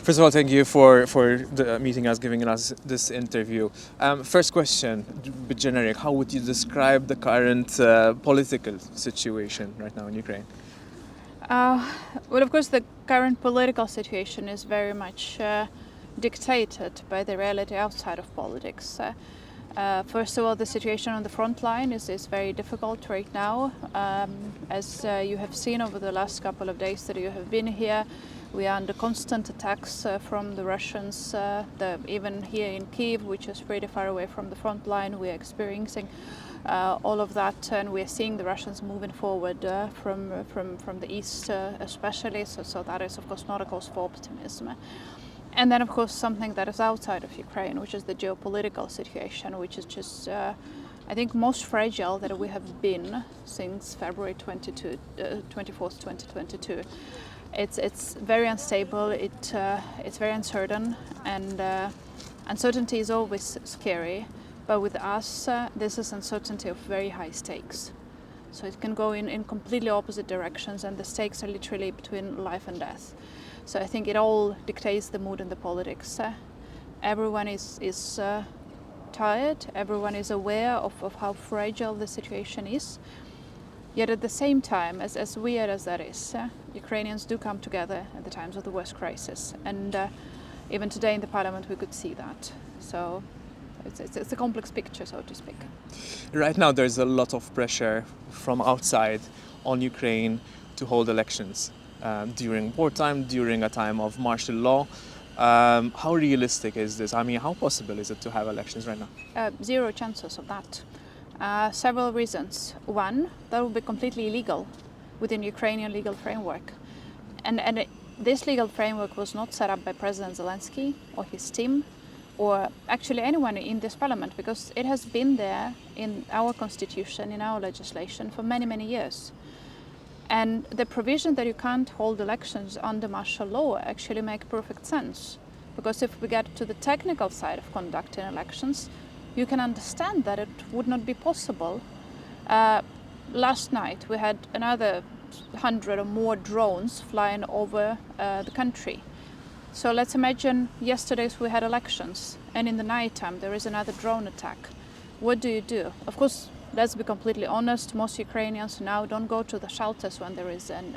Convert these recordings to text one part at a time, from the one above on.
First of all, thank you for meeting us, giving us this interview. First question, a bit generic. How would you describe the current political situation right now in Ukraine? Well, of course, the current political situation is very much dictated by the reality outside of politics. First of all, the situation on the front line is very difficult right now. As you have seen over the last couple of days that you have been here, we are under constant attacks from the Russians. Even here in Kyiv, which is pretty far away from the front line, we are experiencing all of that, and we are seeing the Russians moving forward from the east, especially. So that is, of course, not a cause for optimism. And then, of course, something that is outside of Ukraine, which is the geopolitical situation, which is just, I think, most fragile that we have been since February 24th, 2022. It's very unstable. It's very uncertain, and uncertainty is always scary. But with us, this is uncertainty of very high stakes. So it can go in completely opposite directions, and the stakes are literally between life and death. So I think it all dictates the mood in the politics. Everyone is tired. Everyone is aware of how fragile the situation is. Yet at the same time, as weird as that is, Ukrainians do come together at the times of the worst crisis. And even today in the parliament we could see that. So it's a complex picture, so to speak. Right now there's a lot of pressure from outside on Ukraine to hold elections during wartime, during a time of martial law. How realistic is this? I mean, how possible is it to have elections right now? Zero chances of that. Several reasons. One, that would be completely illegal within Ukrainian legal framework. And this legal framework was not set up by President Zelensky or his team, or actually anyone in this parliament, because it has been there in our constitution, in our legislation for many, many years. And the provision that you can't hold elections under martial law actually make perfect sense. Because if we get to the technical side of conducting elections, you can understand that it would not be possible. Last night we had another 100 or more drones flying over the country. So let's imagine yesterday we had elections, and in the nighttime there is another drone attack. What do? Of course, let's be completely honest, most Ukrainians now don't go to the shelters when there is an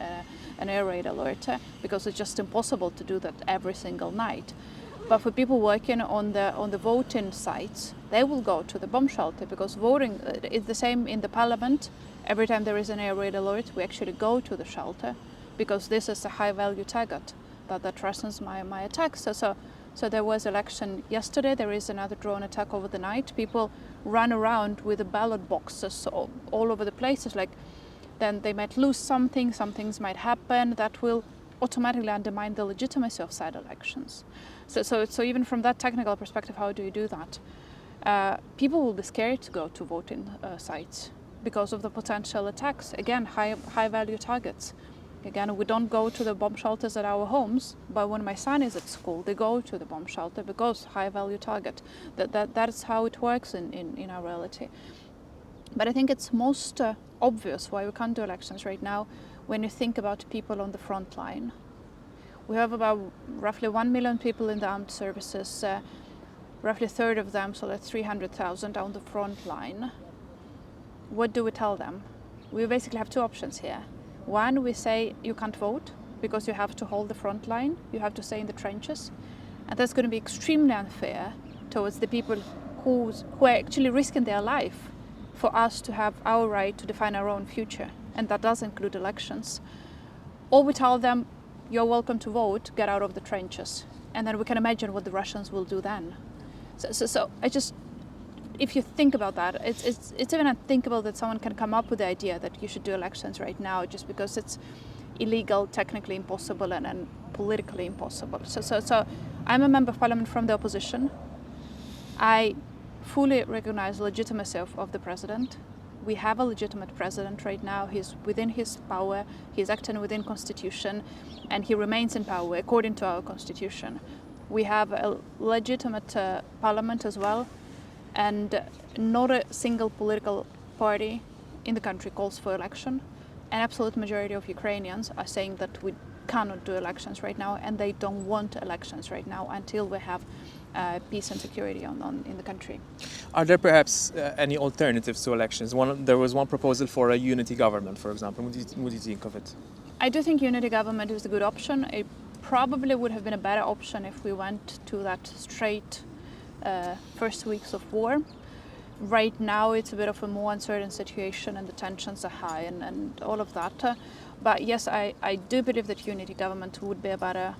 air raid alert, because it's just impossible to do that every single night. But for people working on the voting sites, they will go to the bomb shelter, because voting is the same in the parliament. Every time there is an air raid alert, we actually go to the shelter, because this is a high value target that threatens my attacks. So there was election yesterday, there is another drone attack over the night. People run around with the ballot boxes all over the places, like then they might lose something, some things might happen that will automatically undermine the legitimacy of said elections. So even from that technical perspective, how do you do that? People will be scared to go to voting sites because of the potential attacks. Again, high value targets. Again, we don't go to the bomb shelters at our homes, but when my son is at school, they go to the bomb shelter because high value target. That is how it works in our reality. But I think it's most obvious why we can't do elections right now when you think about people on the front line. We have about roughly 1 million people in the armed services, roughly a third of them, so that's 300,000 on the front line. What do we tell them? We basically have two options here. One, we say you can't vote because you have to hold the front line, you have to stay in the trenches, and that's going to be extremely unfair towards the people who are actually risking their life for us to have our right to define our own future, and that does include elections. Or we tell them, you're welcome to vote, get out of the trenches, and then we can imagine what the Russians will do then. So I just, if you think about that, it's even unthinkable that someone can come up with the idea that you should do elections right now just because it's illegal, technically impossible, and politically impossible. So I'm a member of parliament from the opposition. I fully recognize the legitimacy of the president. We have a legitimate president right now. He's within his power, he's acting within constitution, and he remains in power according to our constitution. We have a legitimate parliament as well, and not a single political party in the country calls for election. An absolute majority of Ukrainians are saying that we cannot do elections right now, and they don't want elections right now until we have peace and security in the country. Are there perhaps any alternatives to elections? There was one proposal for a unity government, for example. What do you think of it? I do think unity government is a good option. It probably would have been a better option if we went to that straight first weeks of war. Right now it's a bit of a more uncertain situation and the tensions are high and all of that. But yes, I do believe that unity government would be a better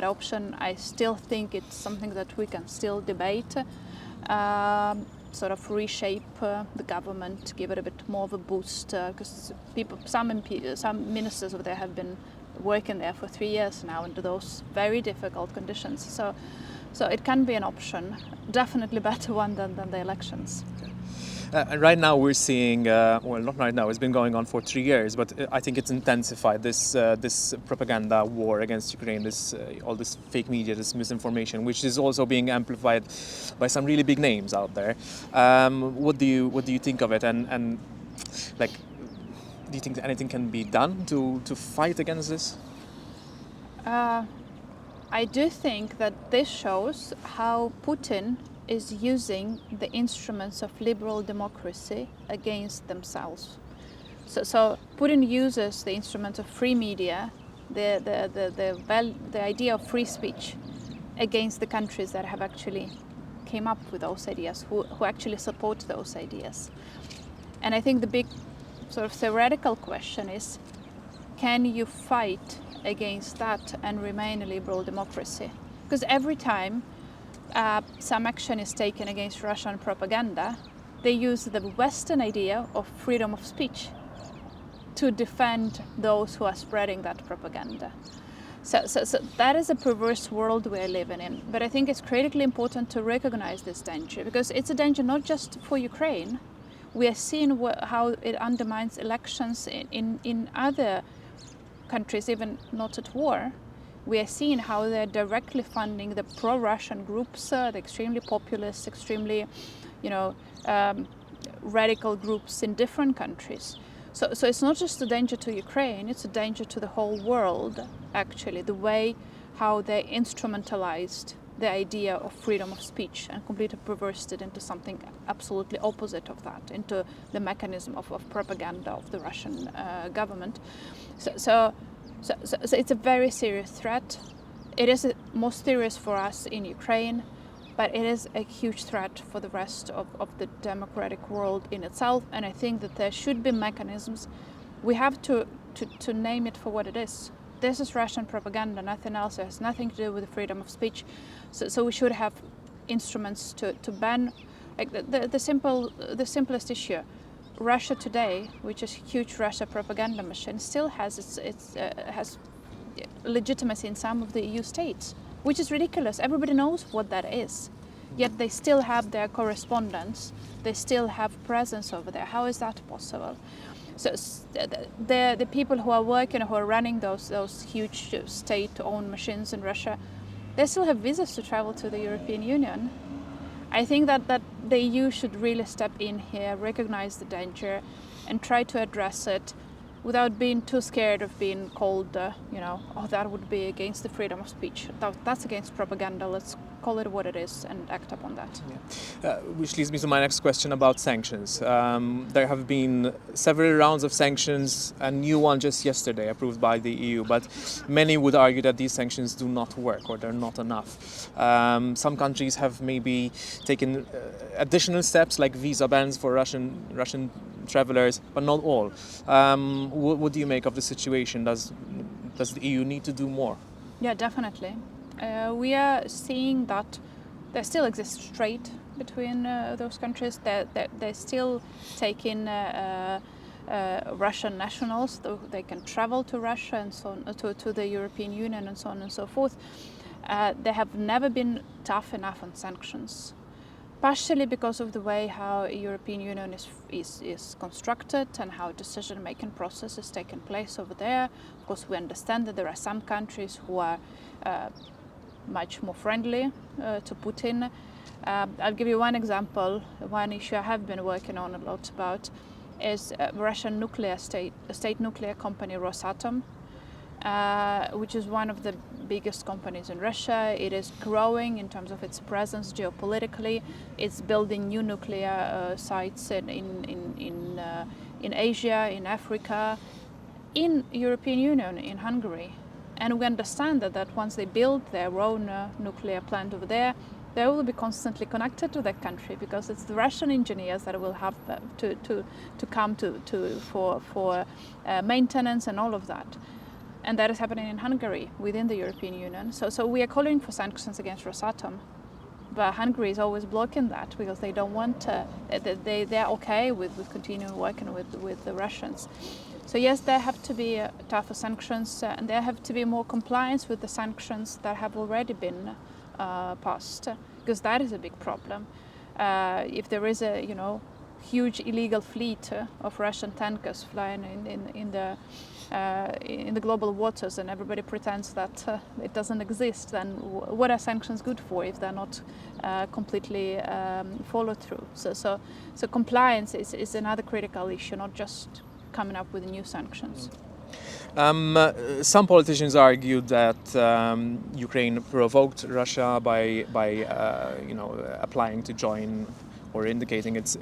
option. I still think it's something that we can still debate, sort of reshape the government, give it a bit more of a boost, because some ministers over there have been working there for 3 years now under those very difficult conditions. So it can be an option, definitely better one than the elections. And right now we're seeing, well, not right now, it's been going on for 3 years, but I think it's intensified, this propaganda war against Ukraine, all this fake media, this misinformation, which is also being amplified by some really big names out there. What do you think of it? And like, do you think anything can be done to fight against this? I do think that this shows how Putin is using the instruments of liberal democracy against themselves. So Putin uses the instruments of free media, the idea of free speech, against the countries that have actually came up with those ideas, who actually support those ideas. And I think the big sort of theoretical question is, can you fight against that and remain a liberal democracy? Because every time some action is taken against Russian propaganda, they use the Western idea of freedom of speech to defend those who are spreading that propaganda. So that is a perverse world we're living in. But I think it's critically important to recognize this danger, because it's a danger not just for Ukraine. We are seeing how it undermines elections in other countries, even not at war. We are seeing how they're directly funding the pro-Russian groups, the extremely populist, extremely, radical groups in different countries. So it's not just a danger to Ukraine, it's a danger to the whole world, actually, the way how they instrumentalized the idea of freedom of speech and completely perversed it into something absolutely opposite of that, into the mechanism of propaganda of the Russian government. So it's a very serious threat. It is most serious for us in Ukraine, but it is a huge threat for the rest of the democratic world in itself. And I think that there should be mechanisms. We have to name it for what it is. This is Russian propaganda, nothing else. It has nothing to do with the freedom of speech. So we should have instruments to ban. Like the simplest issue. Russia today, which is a huge Russia propaganda machine, still has has legitimacy in some of the EU states, which is ridiculous. Everybody knows what that is, yet they still have their correspondence. They still have presence over there. How is that possible? So the people who are working, who are running those huge state-owned machines in Russia, they still have visas to travel to the European Union. I think that the EU should really step in here, recognize the danger, and try to address it without being too scared of being called, that would be against the freedom of speech. That's against propaganda. Let's call it what it is and act upon that. Yeah. Which leads me to my next question about sanctions. There have been several rounds of sanctions, a new one just yesterday approved by the EU, but many would argue that these sanctions do not work or they're not enough. Some countries have maybe taken additional steps like visa bans for Russian travelers, but not all. What do you make of the situation? Does the EU need to do more? Yeah, definitely. We are seeing that there still exists trade between those countries. They still take in Russian nationals. They can travel to Russia and so on, to the European Union and so on and so forth. They have never been tough enough on sanctions, partially because of the way how European Union is constructed and how decision-making process is taking place over there. Of course, we understand that there are some countries who are much more friendly to Putin. I'll give you one example. One issue I have been working on a lot about is Russian state nuclear company Rosatom. which is one of the biggest companies in Russia. It is growing in terms of its presence geopolitically. It's building new nuclear sites in Asia, in Africa, in European Union, in Hungary. And we understand that once they build their own nuclear plant over there, they will be constantly connected to that country, because it's the Russian engineers that will have to come for maintenance and all of that. And that is happening in Hungary, within the European Union. So we are calling for sanctions against Rosatom. But Hungary is always blocking that, because they don't want they're okay with continuing working with the Russians. So yes, there have to be tougher sanctions, and there have to be more compliance with the sanctions that have already been passed, because that is a big problem. If there is a huge illegal fleet of Russian tankers flying in the global waters, and everybody pretends that it doesn't exist, then what are sanctions good for if they're not completely followed through? So compliance is another critical issue, not just coming up with new sanctions. Some politicians argued that Ukraine provoked Russia by applying to join, or indicating its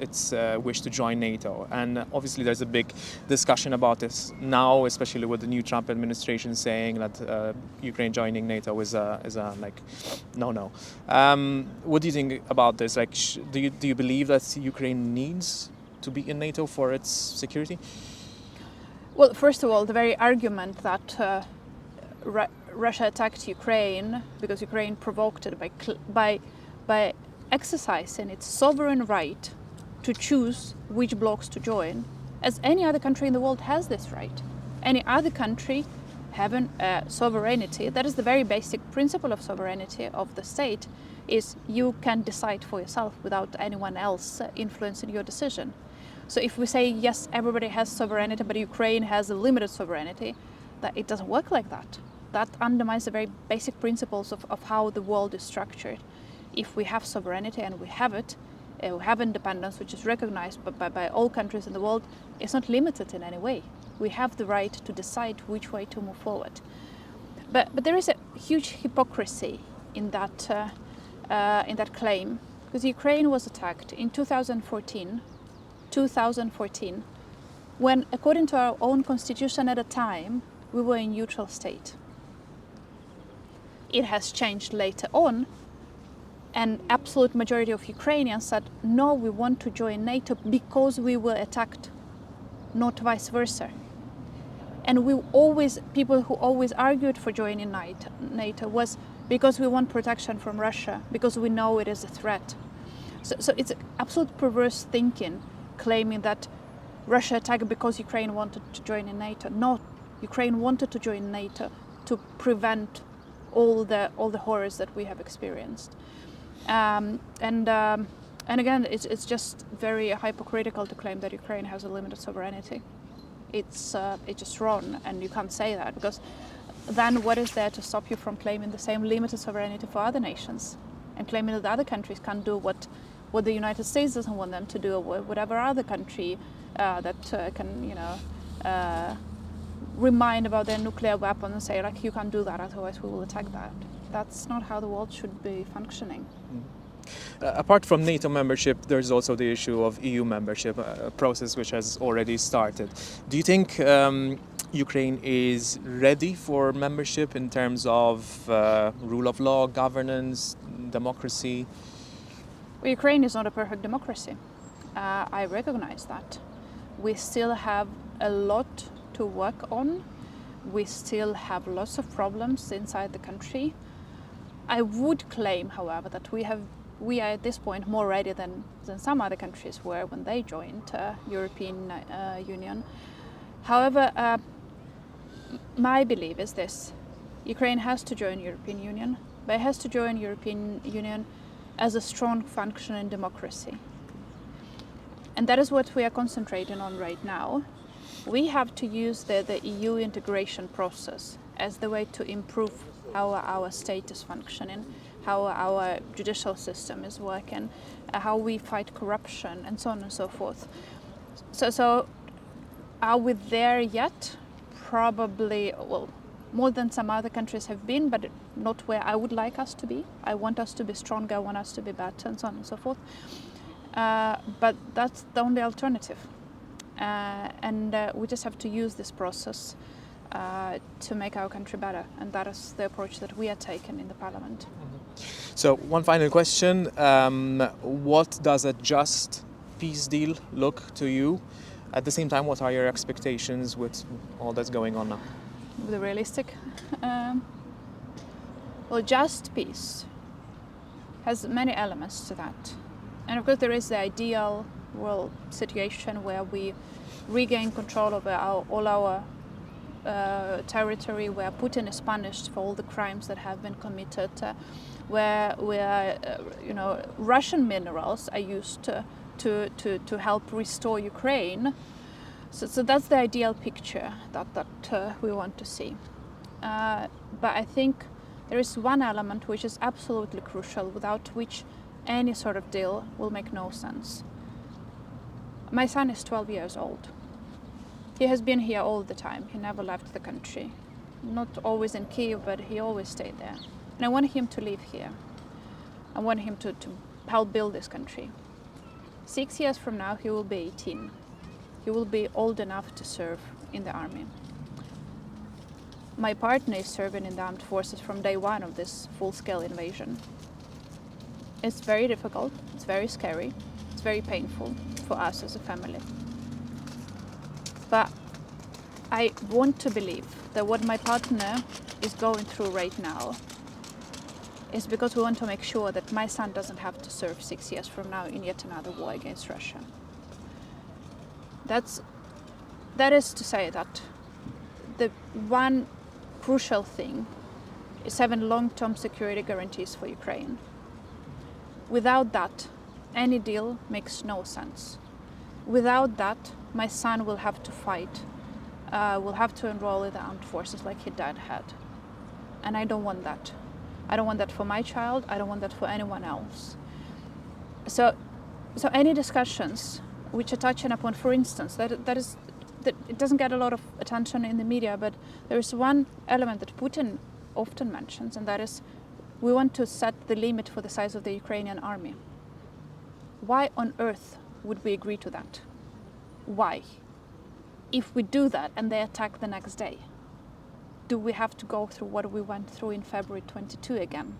wish to join NATO. And obviously there's a big discussion about this now, especially with the new Trump administration saying that Ukraine joining NATO is a no. What do you think about this? Do you believe that Ukraine needs to be in NATO for its security? Well, first of all, the very argument that Russia attacked Ukraine because Ukraine provoked it by exercising its sovereign right to choose which blocs to join, as any other country in the world has this right. Any other country having sovereignty, that is the very basic principle of sovereignty of the state, is you can decide for yourself without anyone else influencing your decision. So if we say, yes, everybody has sovereignty, but Ukraine has a limited sovereignty, that it doesn't work like that. That undermines the very basic principles of how the world is structured. If we have sovereignty, and we have it, we have independence, which is recognized by all countries in the world, it's not limited in any way. We have the right to decide which way to move forward. But there is a huge hypocrisy in that claim, because Ukraine was attacked in 2014, when, according to our own constitution at the time, we were a neutral state. It has changed later on, and absolute majority of Ukrainians said, no, we want to join NATO because we were attacked, not vice versa. And people who always argued for joining NATO was because we want protection from Russia, because we know it is a threat. So it's absolute perverse thinking, claiming that Russia attacked because Ukraine wanted to join in NATO. No, Ukraine wanted to join NATO to prevent all the horrors that we have experienced. And again, it's just very hypocritical to claim that Ukraine has a limited sovereignty. It's just wrong, and you can't say that, because then what is there to stop you from claiming the same limited sovereignty for other nations, and claiming that other countries can't do what the United States doesn't want them to do, or whatever other country that can remind about their nuclear weapons and say, you can't do that, otherwise we will attack that. That's not how the world should be functioning. Apart from NATO membership, there's also the issue of EU membership, a process which has already started. Do you think Ukraine is ready for membership in terms of rule of law, governance, democracy? Well, Ukraine is not a perfect democracy. I recognize that. We still have a lot to work on. We still have lots of problems inside the country. I would claim, however, that we are at this point more ready than some other countries were when they joined European Union. However, my belief is this: Ukraine has to join European Union, but it has to join European Union as a strong functioning democracy. And that is what we are concentrating on right now. We have to use the EU integration process as the way to improve our state is functioning, how our judicial system is working, how we fight corruption, and so on and so forth. So are we there yet? Probably, well, more than some other countries have been, but not where I would like us to be. I want us to be stronger, I want us to be better, and so on and so forth. But that's the only alternative. And we just have to use this process to make our country better. And that is the approach that we are taking in the parliament. So one final question. What does a just peace deal look to you? At the same time, what are your expectations with all that's going on now? The realistic. Well, just peace has many elements to that. And of course there is the ideal world situation where we regain control over all our territory, where Putin is punished for all the crimes that have been committed, where Russian minerals are used to help restore Ukraine. So that's the ideal picture that we want to see. But I think there is one element which is absolutely crucial, without which any sort of deal will make no sense. My son is 12 years old. He has been here all the time. He never left the country. Not always in Kyiv, but he always stayed there. And I want him to live here. I want him to help build this country. 6 years from now, he will be 18. He will be old enough to serve in the army. My partner is serving in the armed forces from day one of this full-scale invasion. It's very difficult, it's very scary, it's very painful for us as a family. But I want to believe that what my partner is going through right now is because we want to make sure that my son doesn't have to serve 6 years from now in yet another war against Russia. That is to say that the one crucial thing is having long-term security guarantees for Ukraine. Without that, any deal makes no sense. Without that, my son will have to fight, will have to enroll in the armed forces like his dad had. And I don't want that. I don't want that for my child, I don't want that for anyone else. So any discussions which are touching upon, for instance, that it doesn't get a lot of attention in the media, but there is one element that Putin often mentions, and that is we want to set the limit for the size of the Ukrainian army. Why on earth would we agree to that? Why? If we do that and they attack the next day, do we have to go through what we went through in February 22 again?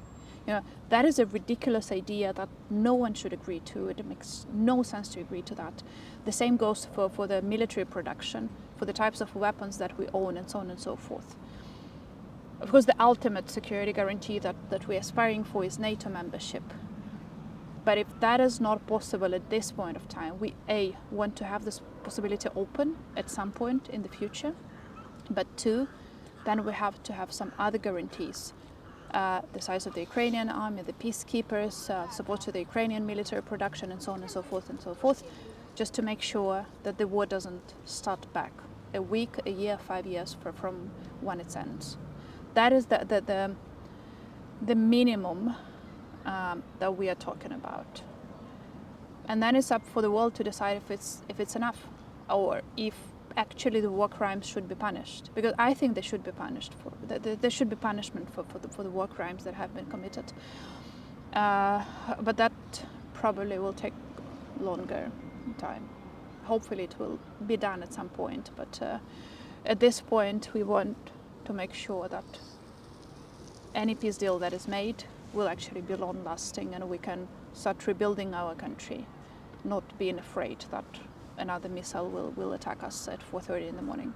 That is a ridiculous idea that no one should agree to. It makes no sense to agree to that. The same goes for the military production, for the types of weapons that we own, and so on and so forth. Of course, the ultimate security guarantee that we're aspiring for is NATO membership. But if that is not possible at this point of time, we want to have this possibility open at some point in the future, but two, then we have to have some other guarantees. The size of the Ukrainian army, the peacekeepers, support to the Ukrainian military production, and so on and so forth, just to make sure that the war doesn't start back a week, a year, 5 years from when it ends. That is the minimum that we are talking about. And then it's up for the world to decide if it's enough, or if actually the war crimes should be punished, because I think they should be punished. There should be punishment for the war crimes that have been committed. But that probably will take longer time. Hopefully it will be done at some point, but at this point we want to make sure that any peace deal that is made will actually be long-lasting, and we can start rebuilding our country, not being afraid that another missile will attack us at 4:30 in the morning.